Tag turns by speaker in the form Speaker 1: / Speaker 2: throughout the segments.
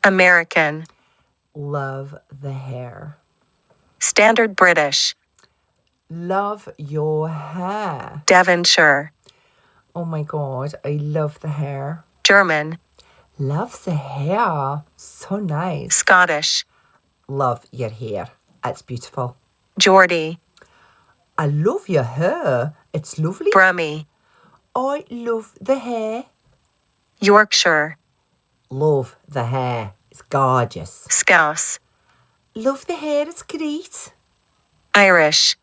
Speaker 1: American.
Speaker 2: Love the hair.
Speaker 1: Standard British.
Speaker 2: Love your hair.
Speaker 1: Devonshire.
Speaker 2: Oh my God, I love the hair.
Speaker 1: German.
Speaker 2: Love the hair. So nice.
Speaker 1: Scottish.
Speaker 2: Love your hair. It's beautiful.
Speaker 1: Geordie.
Speaker 2: I love your hair. It's lovely.
Speaker 1: Brummie.
Speaker 2: I love the hair.
Speaker 1: Yorkshire.
Speaker 2: Love the hair. It's gorgeous.
Speaker 1: Scouse.
Speaker 2: Love the hair. It's great.
Speaker 1: Irish.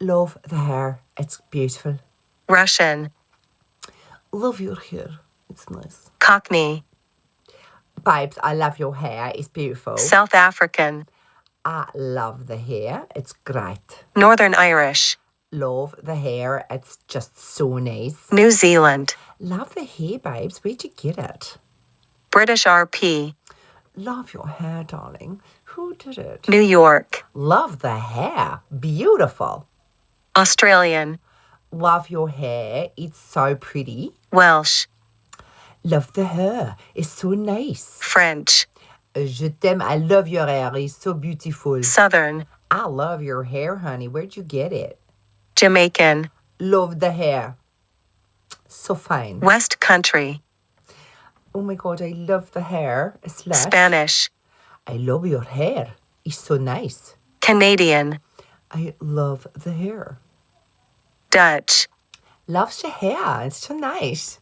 Speaker 2: Love the hair. It's beautiful.
Speaker 1: Russian.
Speaker 2: Love your hair. It's nice.
Speaker 1: Cockney.
Speaker 2: Babes, I love your hair. It's beautiful.
Speaker 1: South African.
Speaker 2: I love the hair. It's great.
Speaker 1: Northern Irish.
Speaker 2: Love the hair. It's just so nice.
Speaker 1: New Zealand.
Speaker 2: Love the hair, babes. Where'd you get it?
Speaker 1: British RP.
Speaker 2: Love your hair, darling. Who did it?
Speaker 1: New York.
Speaker 2: Love the hair. Beautiful.
Speaker 1: Australian.
Speaker 2: Love your hair. It's so pretty.
Speaker 1: Welsh.
Speaker 2: Love the hair. It's so nice.
Speaker 1: French.
Speaker 2: Je t'aime. I love your hair. It's so beautiful.
Speaker 1: Southern.
Speaker 2: I love your hair, honey. Where'd you get it?
Speaker 1: Jamaican.
Speaker 2: Love the hair. So fine.
Speaker 1: West Country.
Speaker 2: Oh my God, I love the hair.
Speaker 1: Spanish.
Speaker 2: I love your hair. It's so nice.
Speaker 1: Canadian.
Speaker 2: I love the hair.
Speaker 1: Dutch.
Speaker 2: Loves your hair. It's so nice.